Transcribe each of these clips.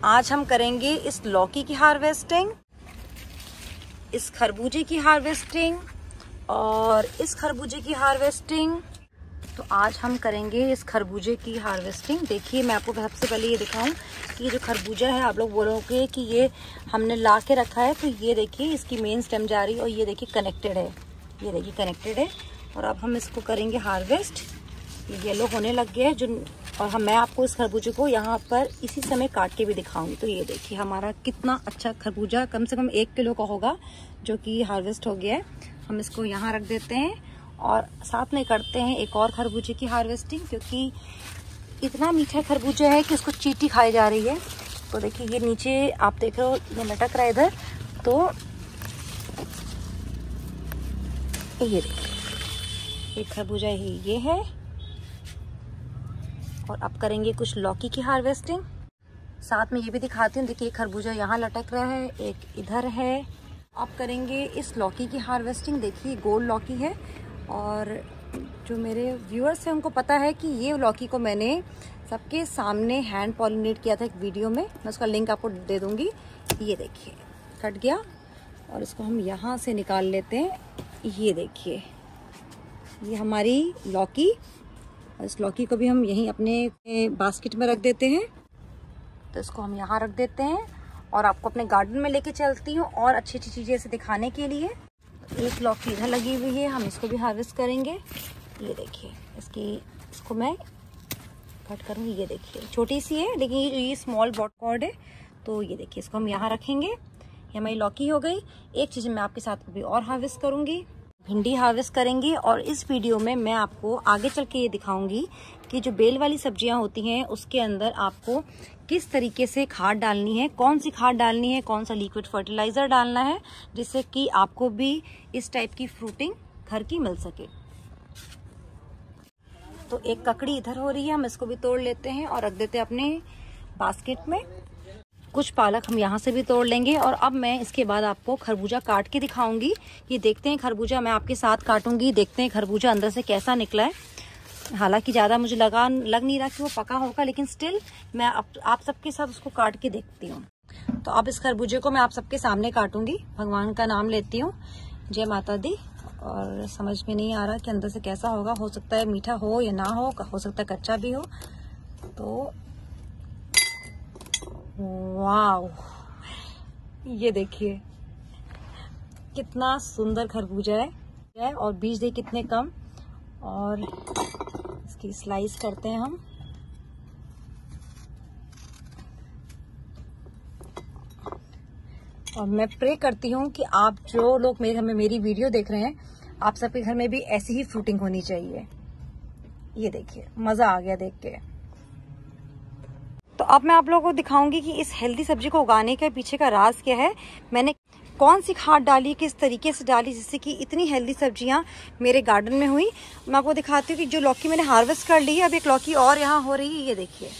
आज हम करेंगे इस लौकी की हार्वेस्टिंग, इस खरबूजे की हार्वेस्टिंग और इस खरबूजे की हार्वेस्टिंग। तो आज हम करेंगे इस खरबूजे की हार्वेस्टिंग। देखिए मैं आपको सबसे पहले ये दिखाऊं कि ये जो खरबूजा है, आप लोग बोलोगे कि ये हमने ला के रखा है, तो ये देखिए इसकी मेन स्टेम जा रही है और ये देखिए कनेक्टेड है, ये देखिए कनेक्टेड है। और अब हम इसको करेंगे हार्वेस्ट। ये येलो होने लग गया है जो, और मैं आपको इस खरबूजे को यहाँ पर इसी समय काट के भी दिखाऊंगी। तो ये देखिए हमारा कितना अच्छा खरबूजा, कम से कम 1 किलो का होगा, जो कि हार्वेस्ट हो गया है। हम इसको यहाँ रख देते हैं और साथ में करते हैं एक और खरबूजे की हार्वेस्टिंग, क्योंकि इतना मीठा खरबूजा है कि उसको चींटी खाई जा रही है। तो देखिए ये नीचे आप देख रहे हो, ये लटक रहा है इधर। तो ये देखिए एक खरबूजा ही ये है। और अब करेंगे कुछ लौकी की हार्वेस्टिंग। साथ में ये भी दिखाती हूँ, देखिए खरबूजा यहाँ लटक रहा है, एक इधर है। अब करेंगे इस लौकी की हार्वेस्टिंग। देखिए गोल लौकी है और जो मेरे व्यूअर्स हैं उनको पता है कि ये लौकी को मैंने सबके सामने हैंड पॉलिनेट किया था एक वीडियो में, मैं उसका लिंक आपको दे दूँगी। ये देखिए कट गया और इसको हम यहाँ से निकाल लेते हैं। ये देखिए ये हमारी लौकी, इस लौकी को भी हम यहीं अपने बास्केट में रख देते हैं। तो इसको हम यहाँ रख देते हैं और आपको अपने गार्डन में लेके चलती हूँ और अच्छी अच्छी चीज़ें ऐसे दिखाने के लिए। एक लौकी इधर लगी हुई है, हम इसको भी हार्वेस्ट करेंगे। ये देखिए इसको मैं कट करूँगी। ये देखिए छोटी सी है लेकिन ये स्मॉल बॉड है। तो ये देखिए इसको हम यहाँ रखेंगे। ये हमारी लौकी हो गई। एक चीज़ मैं आपके साथ अभी और हार्वेस्ट करूँगी, भिंडी हार्वेस्ट करेंगे। और इस वीडियो में मैं आपको आगे चल के ये दिखाऊंगी कि जो बेल वाली सब्जियां होती हैं उसके अंदर आपको किस तरीके से खाद डालनी है, कौन सी खाद डालनी है, कौन सा लिक्विड फर्टिलाइजर डालना है, जिससे कि आपको भी इस टाइप की फ्रूटिंग घर की मिल सके। तो एक ककड़ी इधर हो रही है, हम इसको भी तोड़ लेते हैं और रख देते हैं अपने बास्केट में। कुछ पालक हम यहाँ से भी तोड़ लेंगे। और अब मैं इसके बाद आपको खरबूजा काट के दिखाऊंगी कि देखते हैं खरबूजा, मैं आपके साथ काटूंगी, देखते हैं खरबूजा अंदर से कैसा निकला है। हालांकि ज़्यादा मुझे लग नहीं रहा कि वो पका होगा, लेकिन स्टिल मैं आप सबके साथ उसको काट के देखती हूँ। तो अब इस खरबूजे को मैं आप सबके सामने काटूंगी। भगवान का नाम लेती हूँ, जय माता दी। और समझ में नहीं आ रहा कि अंदर से कैसा होगा, हो सकता है मीठा हो या ना हो सकता है कच्चा भी हो। तो वाव, ये देखिए कितना सुंदर खरबूजा है और बीज दे कितने कम। और इसकी स्लाइस करते हैं हम। और मैं प्रे करती हूँ कि आप जो लोग मेरे घर में मेरी वीडियो देख रहे हैं, आप सबके घर में भी ऐसी ही फ्रूटिंग होनी चाहिए। ये देखिए मजा आ गया देख के। तो अब मैं आप लोगों को दिखाऊंगी कि इस हेल्दी सब्जी को उगाने के पीछे का राज क्या है, मैंने कौन सी खाद डाली, किस तरीके से डाली, जिससे कि इतनी हेल्दी सब्जियां मेरे गार्डन में हुई। मैं आपको दिखाती हूँ कि जो लौकी मैंने हार्वेस्ट कर ली है, अब एक लौकी और यहाँ हो रही है, ये देखिए।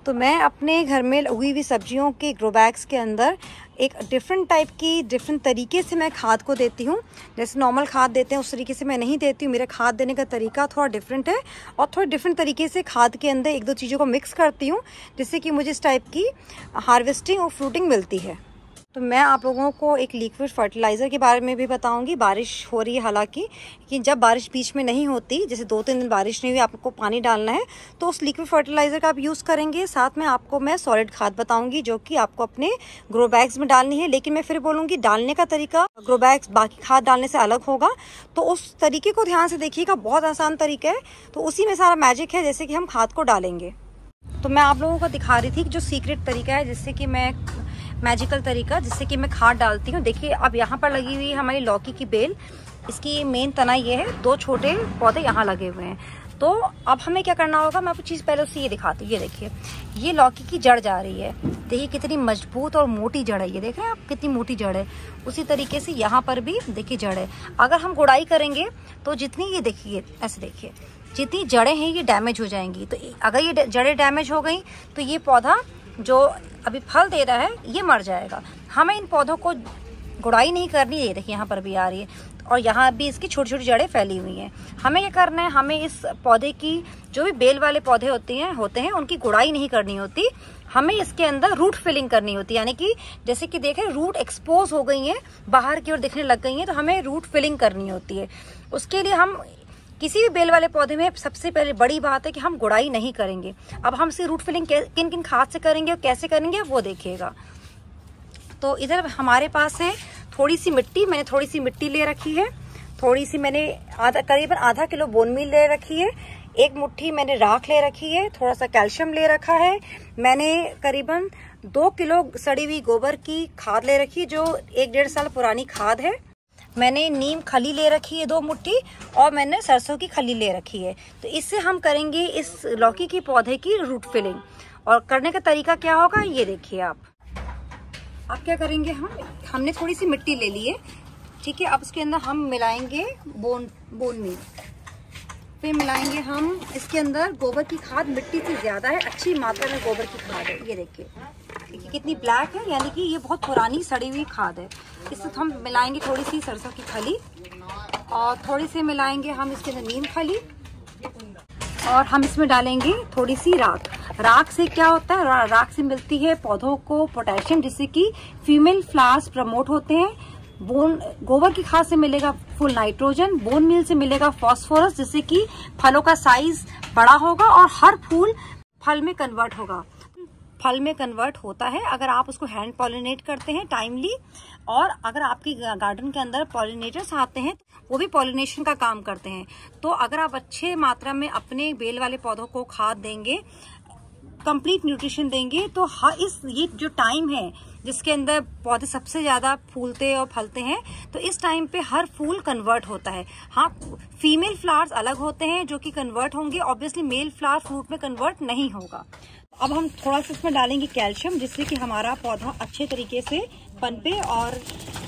तो मैं अपने घर में उगी हुई सब्जियों के ग्रो बैग्स के अंदर एक डिफरेंट टाइप की, डिफरेंट तरीके से मैं खाद को देती हूँ। जैसे नॉर्मल खाद देते हैं उस तरीके से मैं नहीं देती हूँ, मेरा खाद देने का तरीका थोड़ा डिफरेंट है। और थोड़ा डिफरेंट तरीके से खाद के अंदर 1-2 चीज़ों को मिक्स करती हूँ, जिससे कि मुझे इस टाइप की हार्वेस्टिंग और फ्रूटिंग मिलती है। तो मैं आप लोगों को एक लिक्विड फर्टिलाइज़र के बारे में भी बताऊंगी। बारिश हो रही है हालांकि, कि जब बारिश बीच में नहीं होती, जैसे 2-3 दिन बारिश नहीं हुई, आपको पानी डालना है, तो उस लिक्विड फर्टिलाइज़र का आप यूज़ करेंगे। साथ में आपको मैं सॉलिड खाद बताऊंगी, जो कि आपको अपने ग्रो बैग्स में डालनी है। लेकिन मैं फिर बोलूँगी डालने का तरीका ग्रो बैग्स बाकी खाद डालने से अलग होगा, तो उस तरीके को ध्यान से देखिएगा। बहुत आसान तरीका है, तो उसी में सारा मैजिक है, जैसे कि हम खाद को डालेंगे। तो मैं आप लोगों को दिखा रही थी कि जो सीक्रेट तरीका है, जिससे कि मैं मैजिकल तरीका, जिससे कि मैं खाद डालती हूँ। देखिए अब यहाँ पर लगी हुई है हमारी लौकी की बेल। इसकी मेन तना ये है, 2 छोटे पौधे यहाँ लगे हुए हैं। तो अब हमें क्या करना होगा, मैं आपको चीज़ पहले उससे ये दिखाती हूँ। ये देखिए ये लौकी की जड़ जा रही है, देखिए कितनी मजबूत और मोटी जड़ है। ये देख रहे हैं आप कितनी मोटी जड़ है। उसी तरीके से यहाँ पर भी देखिए जड़ है। अगर हम गुड़ाई करेंगे तो जितनी, ये देखिए ऐसे देखिए, जितनी जड़ें हैं ये डैमेज हो जाएंगी। तो अगर ये जड़ें डैमेज हो गई तो ये पौधा जो अभी फल दे रहा है ये मर जाएगा। हमें इन पौधों को गुड़ाई नहीं करनी है। ये देखिए यहाँ पर भी आ रही है और यहाँ भी इसकी छोटी छोटी जड़ें फैली हुई हैं। हमें क्या करना है, हमें इस पौधे की जो भी बेल वाले पौधे होते हैं उनकी गुड़ाई नहीं करनी होती। हमें इसके अंदर रूट फिलिंग करनी होती है, यानी कि जैसे कि देखें रूट एक्सपोज हो गई हैं, बाहर की ओर दिखने लग गई हैं, तो हमें रूट फिलिंग करनी होती है। उसके लिए हम किसी भी बेल वाले पौधे में सबसे पहले बड़ी बात है कि हम गुड़ाई नहीं करेंगे। अब हम इसकी रूट फिलिंग किन किन खाद से करेंगे और कैसे करेंगे वो देखिएगा। तो इधर हमारे पास है थोड़ी सी मिट्टी, मैंने थोड़ी सी मिट्टी ले रखी है, थोड़ी सी मैंने करीबन आधा किलो बोन मील ले रखी है, एक मुट्ठी मैंने राख ले रखी है, थोड़ा सा कैल्शियम ले रखा है, मैंने करीबन 2 किलो सड़ी हुई गोबर की खाद ले रखी है जो 1-1.5 साल पुरानी खाद है, मैंने नीम खली ले रखी है 2 मुट्ठी, और मैंने सरसों की खली ले रखी है। तो इससे हम करेंगे इस लौकी की पौधे की रूट फिलिंग। और करने का तरीका क्या होगा ये देखिए आप। अब क्या करेंगे, हमने थोड़ी सी मिट्टी ले ली है, ठीक है। अब उसके अंदर हम मिलाएंगे बोन मील, फिर मिलाएंगे हम इसके अंदर गोबर की खाद, मिट्टी से ज्यादा है, अच्छी मात्रा में गोबर की खाद है। ये देखिए कितनी ब्लैक है, यानी कि ये बहुत पुरानी सड़ी हुई खाद है। इससे हम मिलाएंगे थोड़ी सी सरसों की खली, और थोड़ी सी मिलाएंगे हम इसके अंदर नीम खली, और हम इसमें डालेंगे थोड़ी सी राख। राख से क्या होता है, राख से मिलती है पौधों को पोटेशियम, जिससे कि फीमेल फ्लावर्स प्रमोट होते हैं। गोबर की खाद से मिलेगा फुल नाइट्रोजन, बोन मील से मिलेगा फास्फोरस, जिससे कि फलों का साइज बड़ा होगा और हर फूल फल में कन्वर्ट होगा। फल में कन्वर्ट होता है अगर आप उसको हैंड पॉलिनेट करते हैं टाइमली, और अगर आपकी गार्डन के अंदर पॉलिनेटर्स आते हैं वो भी पॉलिनेशन का काम करते हैं। तो अगर आप अच्छे मात्रा में अपने बेल वाले पौधों को खाद देंगे, कंप्लीट न्यूट्रिशन देंगे, तो ये जो टाइम है जिसके अंदर पौधे सबसे ज्यादा फूलते और फलते हैं, तो इस टाइम पे हर फूल कन्वर्ट होता है। हाँ, फीमेल फ्लावर्स अलग होते हैं जो कि कन्वर्ट होंगे, ऑब्वियसली मेल फ्लावर फ्रूट में कन्वर्ट नहीं होगा। अब हम थोड़ा सा इसमें डालेंगे कैल्शियम, जिससे कि हमारा पौधा अच्छे तरीके से पनपे और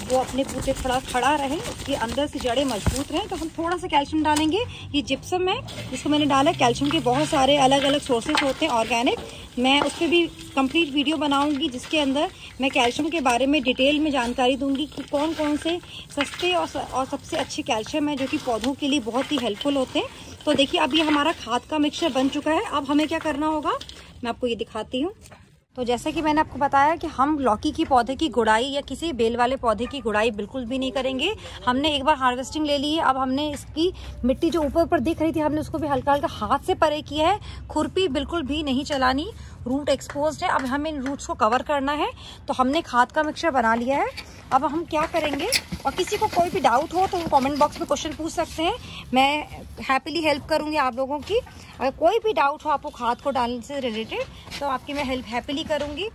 वो अपने पूरे थोड़ा खड़ा रहे, उसके अंदर से जड़ें मजबूत रहें। तो हम थोड़ा सा कैल्शियम डालेंगे। ये जिप्सम है जिसको मैंने डाला। कैल्शियम के बहुत सारे अलग अलग सोर्सेस होते हैं ऑर्गेनिक, मैं उस पर भी कंप्लीट वीडियो बनाऊंगी जिसके अंदर मैं कैल्शियम के बारे में डिटेल में जानकारी दूंगी कि कौन कौन से सस्ते और सबसे अच्छे कैल्शियम है जो कि पौधों के लिए बहुत ही हेल्पफुल होते हैं। तो देखिए अब ये हमारा खाद का मिक्सचर बन चुका है। अब हमें क्या करना होगा मैं आपको ये दिखाती हूँ। तो जैसे कि मैंने आपको बताया कि हम लौकी की पौधे की गुड़ाई या किसी बेल वाले पौधे की गुड़ाई बिल्कुल भी नहीं करेंगे। हमने एक बार हार्वेस्टिंग ले ली है, अब हमने इसकी मिट्टी जो ऊपर ऊपर दिख रही थी हमने उसको भी हल्का हल्का हाथ से परे किया है। खुरपी बिल्कुल भी नहीं चलानी, रूट एक्सपोज्ड है। अब हमें इन रूट्स को कवर करना है। तो हमने खाद का मिक्सचर बना लिया है। अब हम क्या करेंगे, और किसी को कोई भी डाउट हो तो वो कमेंट बॉक्स में क्वेश्चन पूछ सकते हैं, मैं हैप्पीली हेल्प करूंगी आप लोगों की। अगर कोई भी डाउट हो आपको खाद को डालने से रिलेटेड तो आपकी मैं हेल्प हैप्पीली करूंगी।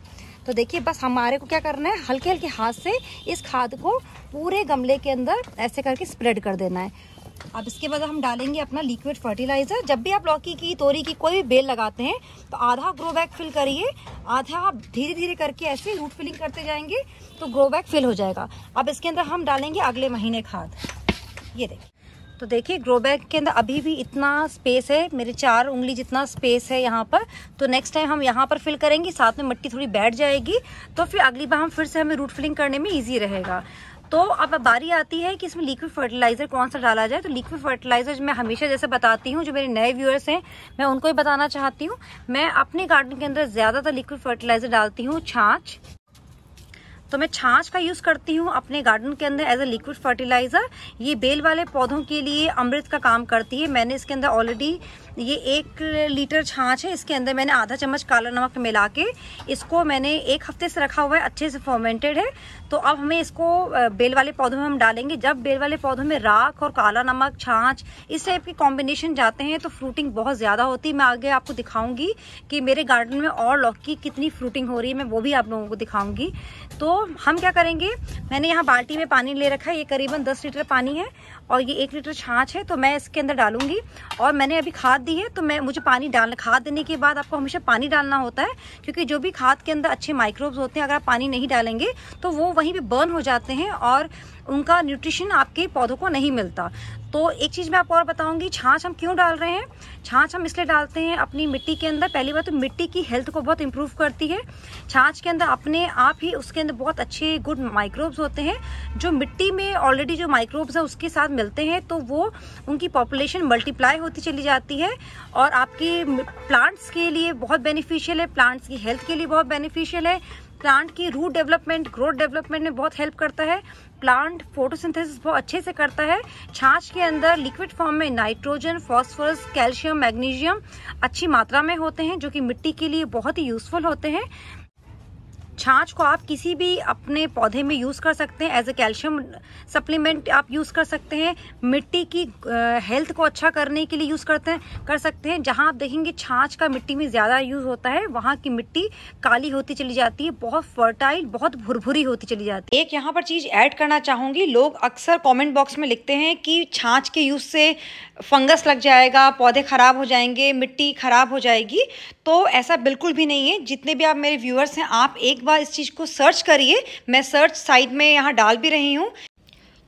तो देखिए बस हमारे को क्या करना है, हल्के हल्के हाथ से इस खाद को पूरे गमले के अंदर ऐसे करके स्प्रेड कर देना है। अब इसके बाद हम डालेंगे अपना लिक्विड फर्टिलाइजर। जब भी आप लौकी की, तोरी की कोई भी बेल लगाते हैं तो आधा ग्रो बैग फिल करिए, आधा आप धीरे धीरे करके ऐसे रूट फिलिंग करते जाएंगे तो ग्रो बैग फिल हो जाएगा। अब इसके अंदर हम डालेंगे अगले महीने खाद। ये देखिए, तो देखिए ग्रो बैग के अंदर अभी भी इतना स्पेस है, मेरे 4 उंगली जितना स्पेस है यहाँ पर। तो नेक्स्ट टाइम हम यहाँ पर फिल करेंगे, साथ में मिट्टी थोड़ी बैठ जाएगी, तो फिर अगली बार हम फिर से हमें रूट फिलिंग करने में ईजी रहेगा। तो अब बारी आती है कि इसमें लिक्विड फर्टिलाइजर कौन सा डाला जाए। तो लिक्विड फर्टिलाइजर मैं हमेशा जैसे बताती हूँ, जो मेरे नए व्यूअर्स हैं मैं उनको ही बताना चाहती हूँ, मैं अपने गार्डन के अंदर ज्यादातर लिक्विड फर्टिलाइजर डालती हूँ छाछ। तो मैं छाछ का यूज करती हूँ अपने गार्डन के अंदर एज अ लिक्विड फर्टिलाइजर। ये बेल वाले पौधों के लिए अमृत का काम करती है। मैंने इसके अंदर ऑलरेडी ये 1 लीटर छाछ है, इसके अंदर मैंने आधा चम्मच काला नमक मिला के इसको मैंने 1 हफ्ते से रखा हुआ है, अच्छे से फर्मेंटेड है। तो अब हमें इसको बेल वाले पौधों में हम डालेंगे। जब बेल वाले पौधों में राख और काला नमक, छाछ इस टाइप के कॉम्बिनेशन जाते हैं तो फ्रूटिंग बहुत ज्यादा होती है। मैं आगे आपको दिखाऊंगी कि मेरे गार्डन में और लौकी कितनी फ्रूटिंग हो रही है, मैं वो भी आप लोगों को दिखाऊंगी। तो हम क्या करेंगे, मैंने यहाँ बाल्टी में पानी ले रखा है, ये करीबन 10 लीटर पानी है और ये 1 लीटर छाछ है। तो मैं इसके अंदर डालूंगी और मैंने अभी खाद दी है। तो मुझे पानी डालना, खाद देने के बाद आपको हमेशा पानी डालना होता है, क्योंकि जो भी खाद के अंदर अच्छे माइक्रोब्स होते हैं अगर आप पानी नहीं डालेंगे तो वो वहीं पे बर्न हो जाते हैं और उनका न्यूट्रिशन आपके पौधों को नहीं मिलता। तो एक चीज मैं आपको और बताऊंगी, छाछ हम क्यों डाल रहे हैं। छाछ हम इसलिए डालते हैं अपनी मिट्टी के अंदर, पहली बात तो मिट्टी की हेल्थ को बहुत इंप्रूव करती है। छाछ के अंदर अपने आप ही उसके अंदर बहुत अच्छे गुड माइक्रोब्स होते हैं, जो मिट्टी में ऑलरेडी जो माइक्रोब्स है उसके साथ मिलते हैं तो वो उनकी पॉपुलेशन मल्टीप्लाई होती चली जाती है और आपकी प्लांट्स के लिए बहुत बेनिफिशियल है, प्लांट्स की हेल्थ के लिए बहुत बेनिफिशियल है, प्लांट की रूट डेवलपमेंट, ग्रोथ डेवलपमेंट में बहुत हेल्प करता है, प्लांट फोटोसिंथेसिस बहुत अच्छे से करता है। छाछ के अंदर लिक्विड फॉर्म में नाइट्रोजन, फास्फोरस, कैल्शियम, मैग्नीशियम अच्छी मात्रा में होते हैं जो कि मिट्टी के लिए बहुत ही यूजफुल होते हैं। छाछ को आप किसी भी अपने पौधे में यूज कर सकते हैं, एज ए कैल्शियम सप्लीमेंट आप यूज कर सकते हैं, मिट्टी की हेल्थ को अच्छा करने के लिए यूज कर सकते हैं। जहां आप देखेंगे छाछ का मिट्टी में ज्यादा यूज होता है, वहां की मिट्टी काली होती चली जाती है, बहुत फर्टाइल, बहुत भुरभुरी होती चली जाती है। एक यहाँ पर चीज ऐड करना चाहूंगी, लोग अक्सर कॉमेंट बॉक्स में लिखते हैं कि छाछ के यूज से फंगस लग जाएगा, पौधे खराब हो जाएंगे, मिट्टी खराब हो जाएगी। तो ऐसा बिल्कुल भी नहीं है। जितने भी आप मेरे व्यूअर्स हैं, आप एक बार इस चीज को सर्च करिए, मैं सर्च साइड में यहाँ डाल भी रही हूँ।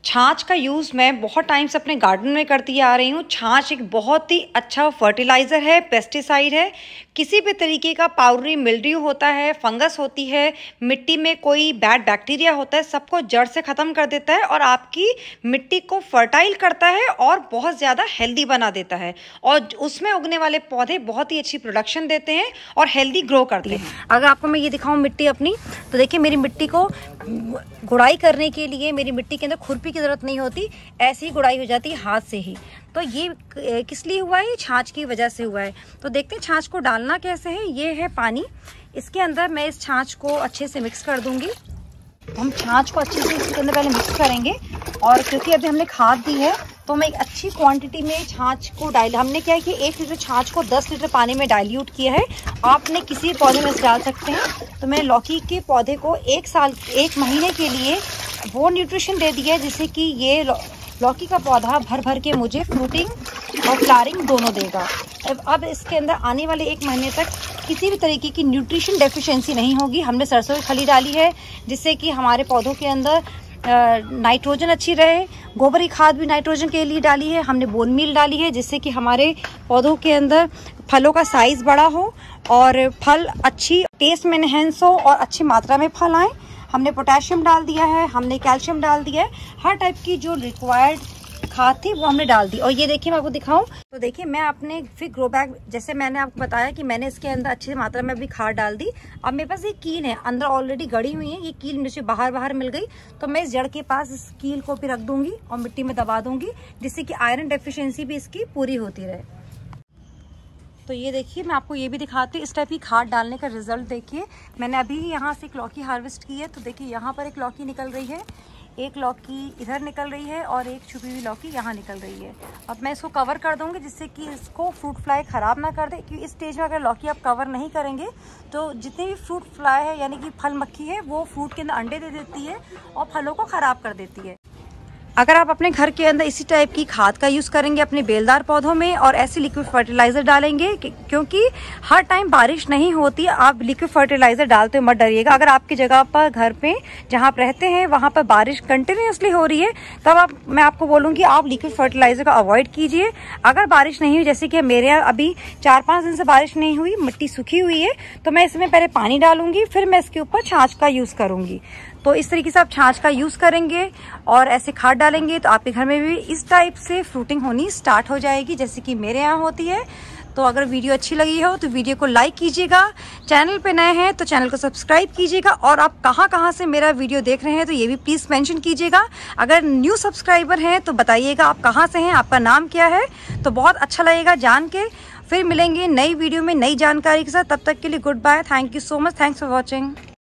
छाछ का यूज़ मैं बहुत टाइम से अपने गार्डन में करती आ रही हूँ। छाछ एक बहुत ही अच्छा फर्टिलाइज़र है, पेस्टिसाइड है। किसी भी तरीके का पाउडरी मिल्ड्यू होता है, फंगस होती है, मिट्टी में कोई बैड बैक्टीरिया होता है, सबको जड़ से ख़त्म कर देता है और आपकी मिट्टी को फर्टाइल करता है और बहुत ज़्यादा हेल्दी बना देता है। और उसमें उगने वाले पौधे बहुत ही अच्छी प्रोडक्शन देते हैं और हेल्दी ग्रो करते हैं। अगर आपको मैं ये दिखाऊँ मिट्टी अपनी, तो देखिए मेरी मिट्टी को गुड़ाई करने के लिए मेरी मिट्टी के अंदर खुरपी की ज़रूरत नहीं होती, ऐसी ही गुड़ाई हो जाती है हाथ से ही। तो ये किस लिए हुआ है? छाछ की वजह से हुआ है। तो देखते हैं छाछ को डालना कैसे है। ये है पानी, इसके अंदर मैं इस छाछ को अच्छे से मिक्स कर दूंगी। हम छाछ को अच्छे से इसके अंदर पहले मिक्स करेंगे, और क्योंकि अभी हमने खाद दी है तो मैं एक अच्छी क्वांटिटी में छाछ को हमने क्या है कि 1 लीटर छाछ को 10 लीटर पानी में डाइल्यूट किया है। आपने किसी पौधे में डाल सकते हैं। तो मैं लौकी के पौधे को 1 महीने के लिए वो न्यूट्रिशन दे दिया है जिससे कि ये लौकी का पौधा भर भर के मुझे फ्रूटिंग और फ्लावरिंग दोनों देगा। अब इसके अंदर आने वाले 1 महीने तक किसी भी तरीके की न्यूट्रिशन डेफिशिएंसी नहीं होगी। हमने सरसों की खली डाली है जिससे कि हमारे पौधों के अंदर नाइट्रोजन अच्छी रहे। गोबरी खाद भी नाइट्रोजन के लिए डाली है। हमने बोन मील डाली है जिससे कि हमारे पौधों के अंदर फलों का साइज बड़ा हो और फल अच्छी टेस्ट में एनहेंस हो और अच्छी मात्रा में फल आए। हमने पोटेशियम डाल दिया है, हमने कैल्शियम डाल दिया है, हर टाइप की जो रिक्वायर्ड खाद थी वो हमने डाल दी। और ये देखिए मैं आपको दिखाऊं तो देखिए मैं अपने फिर ग्रो बैग, जैसे मैंने आपको बताया कि मैंने इसके अंदर अच्छी मात्रा में अभी खाद डाल दी। अब मेरे पास ये कील है, अंदर ऑलरेडी गड़ी हुई है, ये कील मुझे बाहर मिल गई, तो मैं इस जड़ के पास इस कील को भी रख दूंगी और मिट्टी में दबा दूंगी जिससे कि आयरन डेफिशिएंसी भी इसकी पूरी होती रहे। तो ये देखिए मैं आपको ये भी दिखाती हूँ, इस टाइप की खाद डालने का रिजल्ट देखिए। मैंने अभी यहाँ से एक लौकी हार्वेस्ट की है, तो देखिए यहाँ पर एक लौकी निकल रही है, एक लौकी इधर निकल रही है और एक छुपी हुई लौकी यहाँ निकल रही है। अब मैं इसको कवर कर दूंगी जिससे कि इसको फ्रूट फ्लाई ख़राब ना कर दे, क्योंकि इस स्टेज में अगर लौकी आप कवर नहीं करेंगे तो जितने भी फ्रूट फ्लाई है यानी कि फल मक्खी है वो फ्रूट के अंदर अंडे दे देती है और फलों को ख़राब कर देती है। अगर आप अपने घर के अंदर इसी टाइप की खाद का यूज़ करेंगे अपने बेलदार पौधों में और ऐसे लिक्विड फर्टिलाइजर डालेंगे, क्योंकि हर टाइम बारिश नहीं होती, आप लिक्विड फर्टिलाइजर डालते मत डरिएगा। अगर आपकी जगह पर घर पे जहाँ आप रहते हैं वहाँ पर बारिश कंटिन्यूसली हो रही है तब मैं आपको बोलूँगी आप लिक्विड फर्टिलाइजर को अवॉइड कीजिए। अगर बारिश नहीं हुई, जैसे कि मेरे यहाँ अभी 4-5 दिन से बारिश नहीं हुई, मिट्टी सूखी हुई है, तो मैं इसमें पहले पानी डालूंगी, फिर मैं इसके ऊपर छाछ का यूज़ करूँगी। तो इस तरीके से आप छाछ का यूज़ करेंगे और ऐसे खाद डालेंगे तो आपके घर में भी इस टाइप से फ्रूटिंग होनी स्टार्ट हो जाएगी जैसे कि मेरे यहाँ होती है। तो अगर वीडियो अच्छी लगी हो तो वीडियो को लाइक कीजिएगा, चैनल पे नए हैं तो चैनल को सब्सक्राइब कीजिएगा, और आप कहाँ से मेरा वीडियो देख रहे हैं तो ये भी प्लीज़ मेंशन कीजिएगा। अगर न्यू सब्सक्राइबर हैं तो बताइएगा आप कहाँ से हैं, आपका नाम क्या है, तो बहुत अच्छा लगेगा जान के। फिर मिलेंगे नई वीडियो में नई जानकारी के साथ, तब तक के लिए goodbye, thank you so much, thanks for watching.